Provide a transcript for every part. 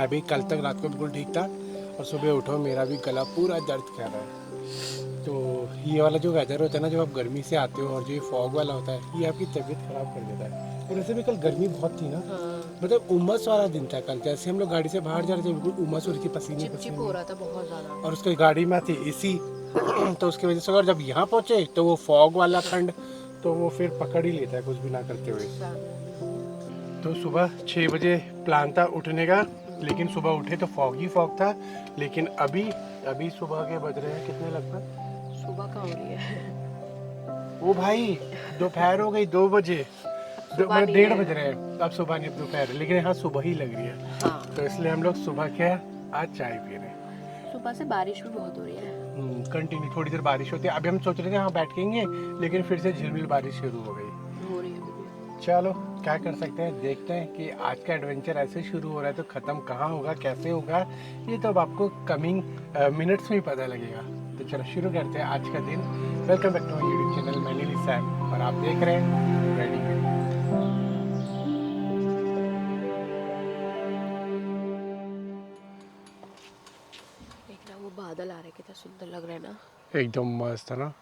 मैं भी कल तक रात को बिल्कुल ठीक था और सुबह उठो मेरा भी गला पूरा दर्द कर रहा है। तो ये वाला जो वेदर होता है ना, जब आप गर्मी से आते हो और जो ये फॉग वाला होता है, ये आपकी तबीयत ख़राब कर देता है। और वैसे भी कल गर्मी बहुत थी ना, मतलब उमस वाला दिन था कल। जैसे हम लोग गाड़ी से बाहर जा रहे थे बिल्कुल उमस हो रही थी, पसीने चिपचिप हो रहा था बहुत ज़्यादा। और उसकी गाड़ी में थी एसी तो उसकी वजह से। और जब यहाँ पहुँचे तो वो फॉग वाला ठंड, तो वो फिर पकड़ ही लेता है कुछ भी ना करते हुए। तो सुबह 6 बजे प्लान था उठने का, लेकिन सुबह उठे तो फॉग ही फॉग था। लेकिन अभी सुबह के बज रहे हैं कितने लगभग, सुबह का हो रही है ओ भाई दोपहर हो गई 2 बजे, मतलब 1:30 बज रहे हैं। अब सुबह नहीं, दोपहर है, लेकिन यहाँ सुबह ही लग रही है। हाँ। तो इसलिए हम लोग सुबह क्या आज चाय पी रहे हैं। सुबह से बारिश भी बहुत हो रही है। कंटिन्यू थोड़ी देर बारिश होती है। अभी हम सोच रहे थे हाँ बैठेंगे, लेकिन फिर से झिलमिल बारिश शुरू हो गई। चलो क्या कर सकते हैं, देखते हैं कि आज का एडवेंचर ऐसे शुरू हो रहा है तो ख़त्म कहाँ होगा, कैसे होगा, ये तो अब आपको कमिंग मिनट्स में ही पता लगेगा। तो चलो शुरू करते हैं आज का दिन। Welcome back to my YouTube channel, मैं नीली सैम और आप देख रहे हैं रेडी। देखना वो बादल आ रहे, कितना सुंदर लग रहा है ना। एकदम मस्त है ना।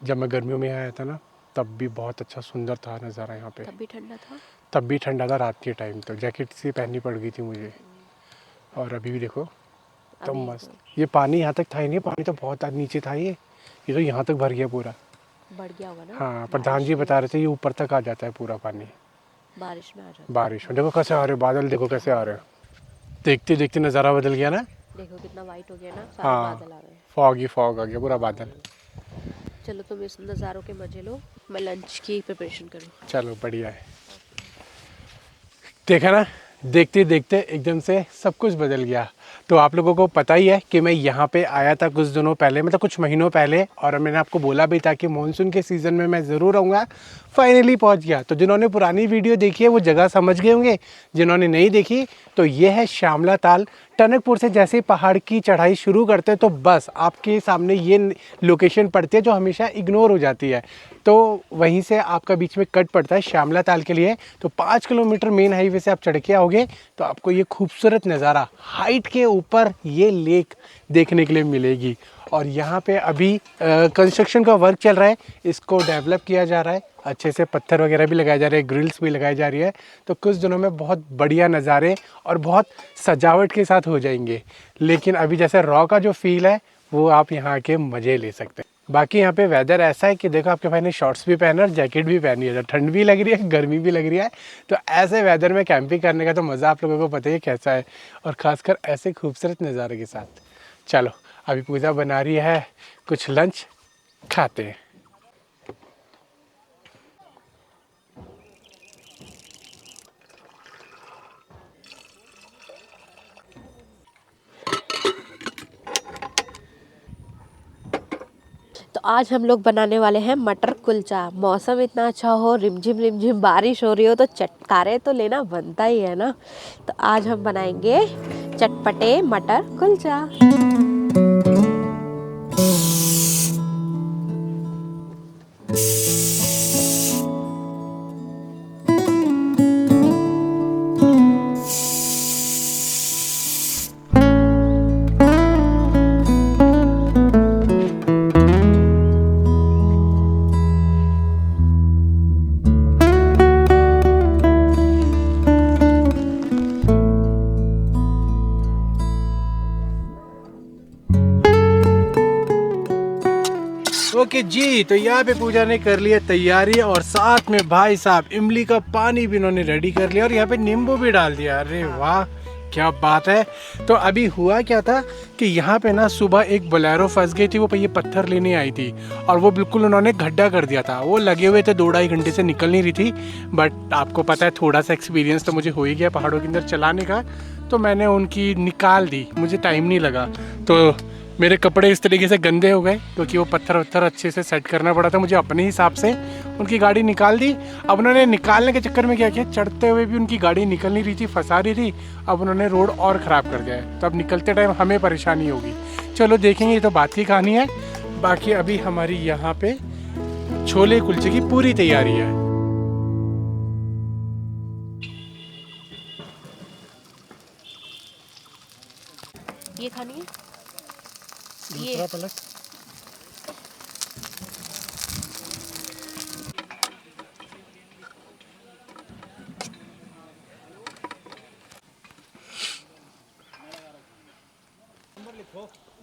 जब मैं गर्मियों में आया था ना, तब भी बहुत अच्छा सुंदर था नज़ारा यहाँ पे। तब भी ठंडा था। तब भी ठंडा था रात के टाइम, तो जैकेट सी पहननी पड़ गई थी मुझे। और अभी भी देखो तो मस्त। ये पानी यहाँ तक था ही नहीं, पानी तो बहुत नीचे था। ये तो यहाँ तक भर गया पूरा। बढ़ गया होगा ना। हाँ, प्रधान जी बता रहे थे ये ऊपर तक आ जाता है पूरा पानी बारिश में आ जाता है। बारिश में। देखो कैसे आ रहे बादल, देखो कैसे आ रहे हैं। देखते देखते नज़ारा बदल गया ना। देखो कितना वाइट हो गया ना, सारे हाँ, बादल आ रहे हैं। फॉग ही फॉग आ गया पूरा बादल। चलो तुम इस नज़ारों के मजे लो, मैं लंच की प्रिपरेशन करूँ। चलो बढ़िया है। देखा ना, देखते देखते एकदम से सब कुछ बदल गया। तो आप लोगों को पता ही है कि मैं यहाँ पे आया था कुछ दिनों पहले, मतलब कुछ महीनों पहले, और मैंने आपको बोला भी था कि मानसून के सीज़न में मैं ज़रूर आऊँगा। फाइनली पहुँच गया। तो जिन्होंने पुरानी वीडियो देखी है वो जगह समझ गए होंगे, जिन्होंने नहीं देखी तो ये है श्यामला ताल। टनकपुर से जैसे ही पहाड़ की चढ़ाई शुरू करते हैं तो बस आपके सामने ये लोकेशन पड़ती है जो हमेशा इग्नोर हो जाती है। तो वहीं से आपका बीच में कट पड़ता है श्यामला ताल के लिए। तो 5 किलोमीटर मेन हाईवे से आप चढ़ के आओगे तो आपको ये खूबसूरत नज़ारा हाइट के ऊपर ये लेक देखने के लिए मिलेगी। और यहाँ पे अभी कंस्ट्रक्शन का वर्क चल रहा है, इसको डेवलप किया जा रहा है, अच्छे से पत्थर वगैरह भी लगाए जा रहे हैं, ग्रिल्स भी लगाई जा रही है। तो कुछ दिनों में बहुत बढ़िया नज़ारे और बहुत सजावट के साथ हो जाएंगे। लेकिन अभी जैसे रॉ का जो फील है वो आप यहाँ के मज़े ले सकते हैं। बाकी यहाँ पे वेदर ऐसा है कि देखो आपके भाई ने शॉर्ट्स भी पहने और जैकेट भी पहनी है, तो ठंड भी लग रही है, गर्मी भी लग रही है। तो ऐसे वेदर में कैंपिंग करने का तो मज़ा आप लोगों को पता ही कैसा है, और ख़ासकर ऐसे खूबसूरत नज़ारे के साथ। चलो अभी पूजा बना रही है कुछ लंच, खाते हैं। तो आज हम लोग बनाने वाले हैं मटर कुलचा। मौसम इतना अच्छा हो, रिमझिम बारिश हो रही हो तो चटकारे तो लेना बनता ही है ना। तो आज हम बनाएंगे चटपटे मटर कुलचा। ओके जी, तो यहाँ पे पूजा ने कर लिया तैयारी, और साथ में भाई साहब इमली का पानी भी इन्होंने रेडी कर लिया, और यहाँ पे नींबू भी डाल दिया। अरे वाह क्या बात है। तो अभी हुआ क्या था कि यहाँ पे ना सुबह एक बोलेरो फंस गई थी, वो ये पत्थर लेने आई थी और वो बिल्कुल उन्होंने गड्ढा कर दिया था। वो लगे हुए थे 2-2.5 घंटे से, निकल नहीं रही थी। बट आपको पता है थोड़ा सा एक्सपीरियंस तो मुझे हो ही गया पहाड़ों के अंदर चलाने का, तो मैंने उनकी निकाल दी, मुझे टाइम नहीं लगा। तो मेरे कपड़े इस तरीके से गंदे हो गए क्योंकि वो पत्थर वत्थर अच्छे से सेट करना पड़ा था मुझे अपने हिसाब से। उनकी गाड़ी निकाल दी। अब उन्होंने निकालने के चक्कर में क्या किया, चढ़ते हुए भी उनकी गाड़ी निकल नहीं रही थी, फंसा रही थी। अब उन्होंने रोड और ख़राब कर दिया है, तो अब निकलते टाइम हमें परेशानी होगी। चलो देखेंगे, ये तो बात की कहानी है। बाकी अभी हमारी यहाँ पे छोले कुलचे की पूरी तैयारी है। ये खानी है? दूसरा पलट।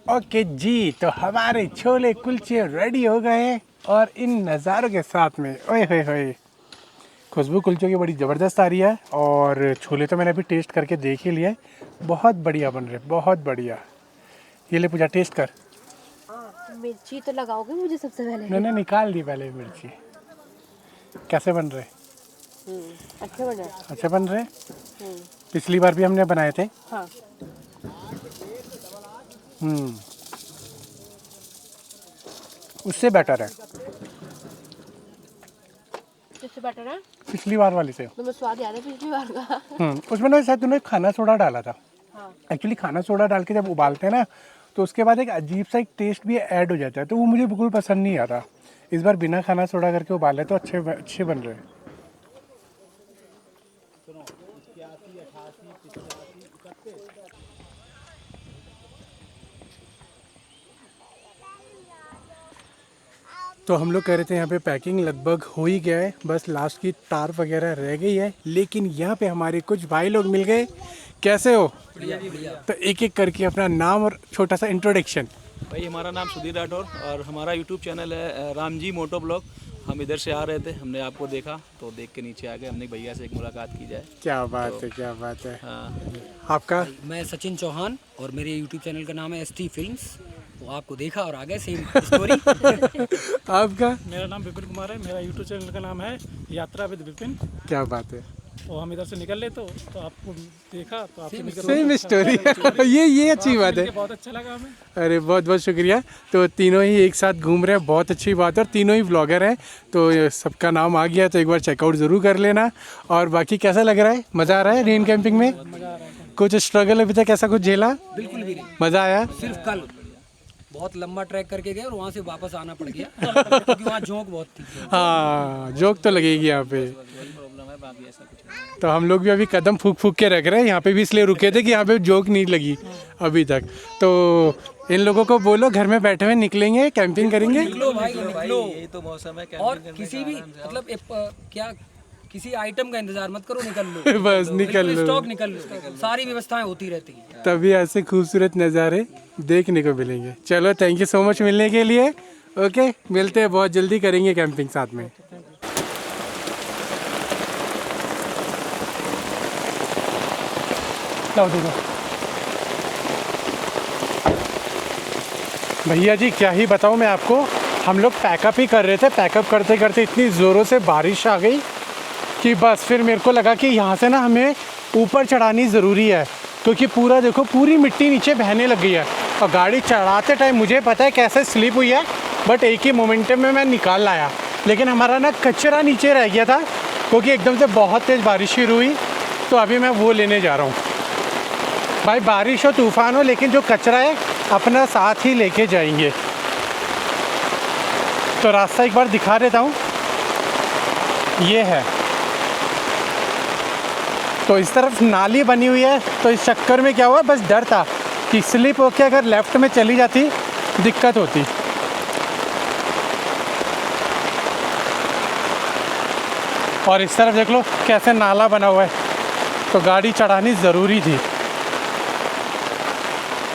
ओके जी, तो हमारे छोले कुलचे रेडी हो गए हैं और इन नज़ारों के साथ में ओए होए होए खुशबू कुलचों की बड़ी ज़बरदस्त आ रही है। और छोले तो मैंने अभी टेस्ट करके देख ही लिया है, बहुत बढ़िया बन रहे, बहुत बढ़िया। ये ले पूजा, टेस्ट कर। मिर्ची तो लगाओगे मुझे सबसे पहले? मैंने निकाल दी पहले मिर्ची। कैसे बन रहे? अच्छे बन रहे। अच्छे बन रहे। पिछली बार भी हमने बनाए थे। हाँ। उससे बेटर है। इससे बेटर है पिछली बार वाली से। तो मैं स्वाद याद है पिछली बार का। उसमें ना शायद तूने खाना सोडा डाला था। हाँ। एक्चुअली खाना सोडा डाल के जब उबालते हैं ना तो उसके बाद एक अजीब सा एक टेस्ट भी ऐड हो जाता है, तो वो मुझे बिल्कुल पसंद नहीं आता। इस बार बिना खाना सोडा करके उबाले तो अच्छे बन रहे हैं। तो हम लोग कह रहे थे यहाँ पे पैकिंग लगभग हो ही गया है, बस लास्ट की तार वगैरह रह गई है। लेकिन यहाँ पे हमारे कुछ भाई लोग मिल गए। कैसे हो? बढ़िया। तो एक एक करके अपना नाम और छोटा सा इंट्रोडक्शन। भाई हमारा नाम सुधीर राठौर और हमारा यूट्यूब चैनल है राम जी मोटो ब्लॉग। हम इधर से आ रहे थे, हमने आपको देखा तो देख के नीचे आ गए। हमने भैया से एक मुलाकात की जाए। क्या बात है, क्या बात है। हाँ। आपका? मैं सचिन चौहान और मेरे यूट्यूब चैनल का नाम है ST फिल्म्स। तो आपको देखा और आ गए, सेम स्टोरी। आपका? मेरा नाम विपिन कुमार है। मेरा यूट्यूब चैनल का नाम है यात्रा विद विपिन। क्या बात है। और हम इधर से निकल ले तो आपको देखा तो आपसे मिलकर सेम स्टोरी। ये अच्छी बात है। बहुत अच्छा लगा हमें। अरे बहुत बहुत शुक्रिया। तो तीनों ही एक साथ घूम रहे हैं, बहुत अच्छी बात है। और तीनों ही व्लॉगर हैं, तो ये सबका नाम आ गया, तो एक बार चेकआउट ज़रूर कर लेना। और बाकी कैसा लग रहा है? मज़ा आ रहा है रेन कैंपिंग में? कुछ स्ट्रगल अभी तक ऐसा कुछ झेला? बिल्कुल भी नहीं। मज़ा आया? सिर्फ कल बहुत लंबा ट्रैक करके गए और वहाँ से वापस आना पड़ गया क्योंकि वहाँ जोंक बहुत थी। हाँ, जोक तो लगेगी यहाँ पे। प्रॉब्लम है, बाकी ऐसा कुछ नहीं। तो हम लोग भी अभी कदम फूक फूक के रख रहे हैं यहाँ पे भी, इसलिए रुके थे कि यहाँ पे जोक नहीं लगी अभी तक। तो इन लोगों को बोलो घर में बैठे हुए निकलेंगे, कैंपिंग करेंगे। निकलो भाई निकलो। यही तो मौसम है और कैंपिंग करने किसी का, भी आराम से आओ। मतलब क्या किसी आइटम का इंतजार मत करो, निकल लो। बस निकल लो। स्टॉक निकल लो, सारी व्यवस्थाएं होती रहती हैं। तभी ऐसे खूबसूरत नज़ारे देखने को मिलेंगे। चलो, थैंक यू सो मच मिलने के लिए। ओके, मिलते हैं बहुत जल्दी, करेंगे कैंपिंग साथ में। लाओ देखो भैया जी, क्या ही बताऊँ मैं आपको। हम लोग पैकअप ही कर रहे थे, पैकअप करते करते इतनी ज़ोरों से बारिश आ गई कि बस फिर मेरे को लगा कि यहाँ से ना हमें ऊपर चढ़ानी ज़रूरी है, क्योंकि पूरा देखो पूरी मिट्टी नीचे बहने लग गई है। और गाड़ी चढ़ाते टाइम मुझे पता है कैसे स्लिप हुई है, बट एक ही मोमेंटम में मैं निकाल लाया। लेकिन हमारा ना कचरा नीचे रह गया था, क्योंकि एकदम से बहुत तेज़ बारिश शुरू हुई। तो अभी मैं वो लेने जा रहा हूँ। भाई बारिश हो तूफ़ान हो, लेकिन जो कचरा है अपना साथ ही लेके जाएंगे। तो रास्ता एक बार दिखा देता हूँ, ये है। तो इस तरफ नाली बनी हुई है, तो इस चक्कर में क्या हुआ, बस डर था कि स्लिप होके अगर लेफ़्ट में चली जाती दिक्कत होती। और इस तरफ देख लो कैसे नाला बना हुआ है, तो गाड़ी चढ़ानी ज़रूरी थी।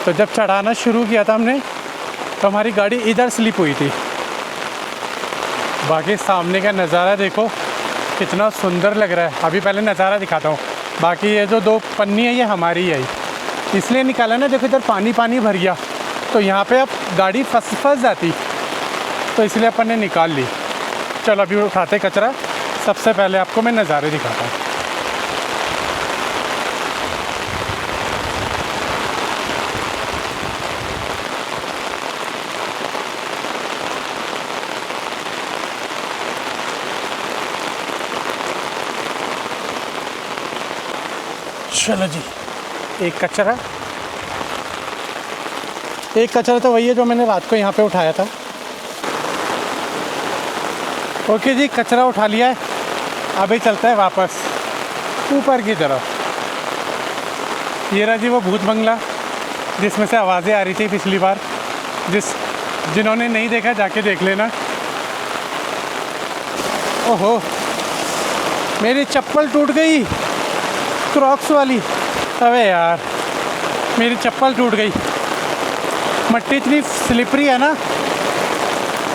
तो जब चढ़ाना शुरू किया था हमने, तो हमारी गाड़ी इधर स्लिप हुई थी। बाकी सामने का नज़ारा देखो कितना सुंदर लग रहा है। अभी पहले नज़ारा दिखाता हूँ। बाकी ये जो दो पन्नी है ये हमारी है, इसलिए निकाला ना। देखो इधर पानी पानी भर गया, तो यहाँ पे अब गाड़ी फंस जाती, तो इसलिए अपन ने निकाल ली। चलो अभी उठाते कचरा। सबसे पहले आपको मैं नज़ारे दिखाता हूँ। चलो जी, एक कचरा तो वही है जो मैंने रात को यहाँ पे उठाया था। ओके जी, कचरा उठा लिया है। अभी चलता है वापस ऊपर की तरफ। ये रहा जी वो भूत बंगला, जिसमें से आवाज़ें आ रही थी पिछली बार। जिन्होंने नहीं देखा जाके देख लेना। ओहो, मेरी चप्पल टूट गई, क्रॉक्स वाली। अबे यार, मेरी चप्पल टूट गई। मट्टी इतनी स्लिपरी है ना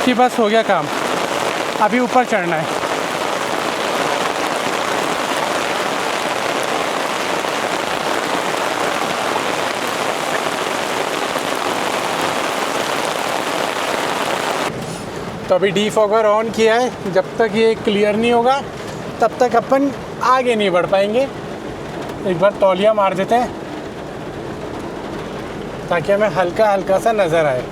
कि बस हो गया काम। अभी ऊपर चढ़ना है। तो अभी डीफॉगर ऑन किया है। जब तक ये क्लियर नहीं होगा तब तक अपन आगे नहीं बढ़ पाएंगे। एक बार तौलिया मार देते हैं ताकि हमें हल्का हल्का सा नज़र आए।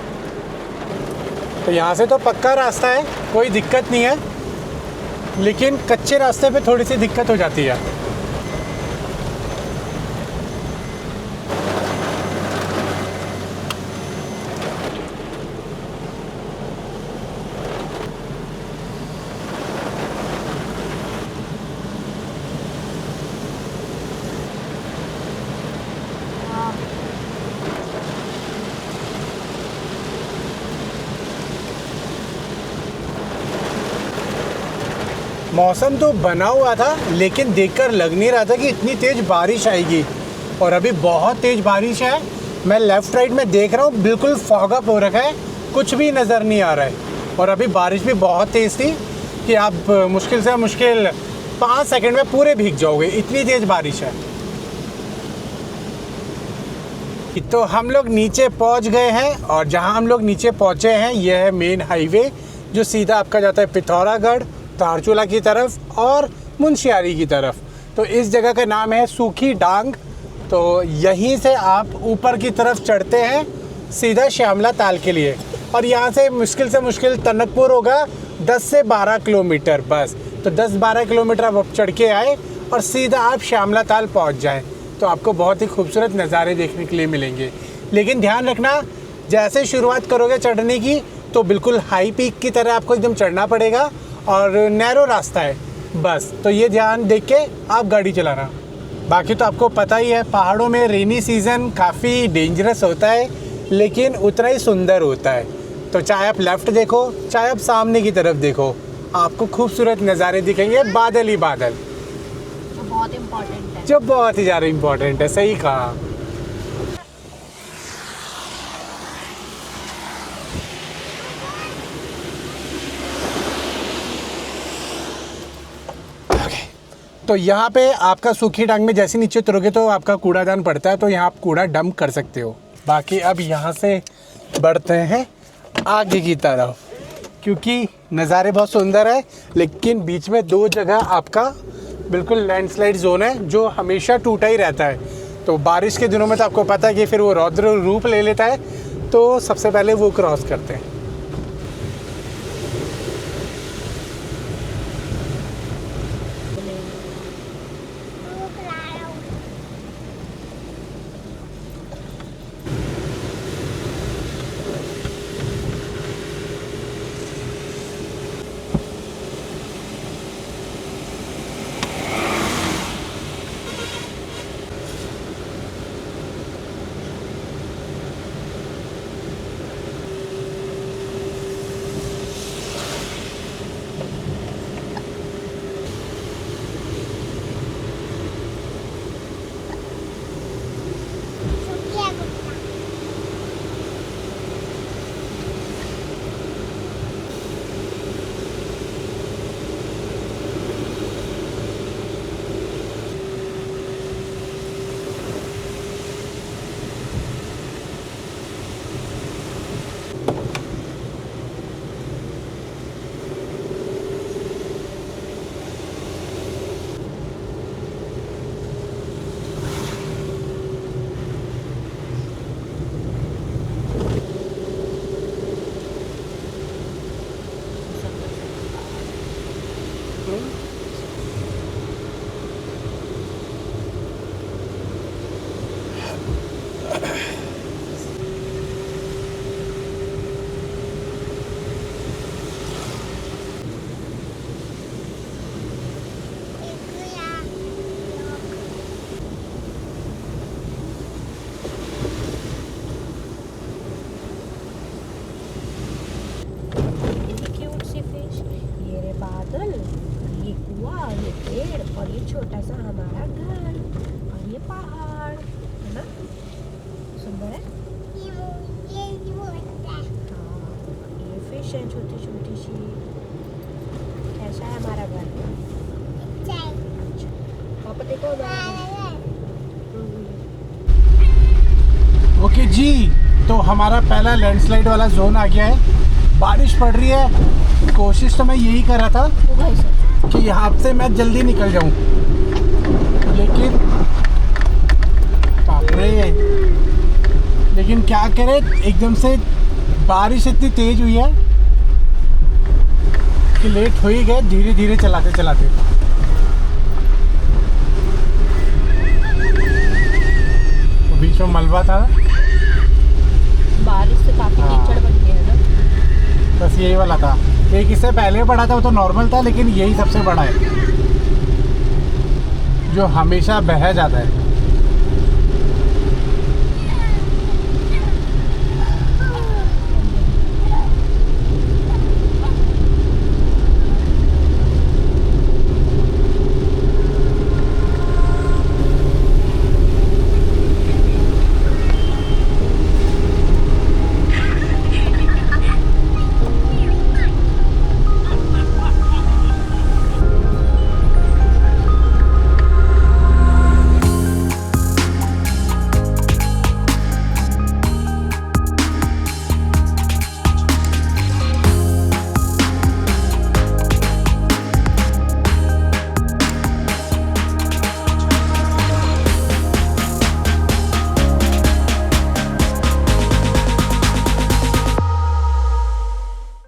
तो यहाँ से तो पक्का रास्ता है, कोई दिक्कत नहीं है, लेकिन कच्चे रास्ते पे थोड़ी सी दिक्कत हो जाती है। मौसम तो बना हुआ था, लेकिन देखकर लग नहीं रहा था कि इतनी तेज़ बारिश आएगी। और अभी बहुत तेज़ बारिश है। मैं लेफ़्ट राइट में देख रहा हूँ, बिल्कुल फॉग अप हो रखा है, कुछ भी नज़र नहीं आ रहा है। और अभी बारिश भी बहुत तेज़ थी कि आप मुश्किल से मुश्किल 5 सेकंड में पूरे भीग जाओगे, इतनी तेज़ बारिश है। तो हम लोग नीचे पहुँच गए हैं, और जहाँ हम लोग नीचे पहुँचे हैं यह है मेन हाईवे, जो सीधा आपका जाता है पिथौरागढ़, धारचूला की तरफ और मुंशियारी की तरफ। तो इस जगह का नाम है सूखी डांग। तो यहीं से आप ऊपर की तरफ चढ़ते हैं सीधा श्यामला ताल के लिए, और यहाँ से मुश्किल टनकपुर होगा 10 से 12 किलोमीटर बस। तो 10-12 किलोमीटर आप चढ़ के आए और सीधा आप श्यामला ताल पहुँच जाएँ, तो आपको बहुत ही खूबसूरत नज़ारे देखने के लिए मिलेंगे। लेकिन ध्यान रखना, जैसे शुरुआत करोगे चढ़ने की तो बिल्कुल हाई पीक की तरह आपको एकदम चढ़ना पड़ेगा, और नैरो रास्ता है बस। तो ये ध्यान देख के आप गाड़ी चलाना। बाकी तो आपको पता ही है, पहाड़ों में रेनी सीज़न काफ़ी डेंजरस होता है, लेकिन उतना ही सुंदर होता है। तो चाहे आप लेफ़्ट देखो, चाहे आप सामने की तरफ देखो, आपको खूबसूरत नज़ारे दिखेंगे, बादल ही बादल, जो बहुत इम्पोर्टेंट है। जो बहुत ही ज़्यादा इम्पोर्टेंट है। सही कहा। तो यहाँ पे आपका सूखी डांग में जैसे नीचे उतरोगे तो आपका कूड़ादान पड़ता है, तो यहाँ आप कूड़ा डंप कर सकते हो। बाकी अब यहाँ से बढ़ते हैं आगे की तरफ, क्योंकि नज़ारे बहुत सुंदर है, लेकिन बीच में 2 जगह आपका बिल्कुल लैंडस्लाइड जोन है, जो हमेशा टूटा ही रहता है। तो बारिश के दिनों में तो आपको पता है कि फिर वो रौद्र रूप ले लेता है, तो सबसे पहले वो क्रॉस करते हैं। छोटा सा हमारा घर और ये पहाड़ है ना, सुंदर है। हाँ, ये फिश है छोटी छोटी सी। कैसा है हमारा घर? पापा देखो ओके जी, तो हमारा पहला लैंडस्लाइड वाला जोन आ गया है। बारिश पड़ रही है, कोशिश तो मैं यही कर रहा था कि यहाँ से मैं जल्दी निकल जाऊँ, लेकिन बाप रे, लेकिन क्या करें, एकदम से बारिश इतनी तेज हुई है कि लेट हो ही गए धीरे धीरे चलाते चलाते। तो बीच में मलबा था, बारिश से काफी हाँ। कीचड़ बन गया है ना। बस यही वाला था। एक इससे पहले पड़ा था, वो तो नॉर्मल था, लेकिन यही सबसे बड़ा है जो हमेशा बह जाता है।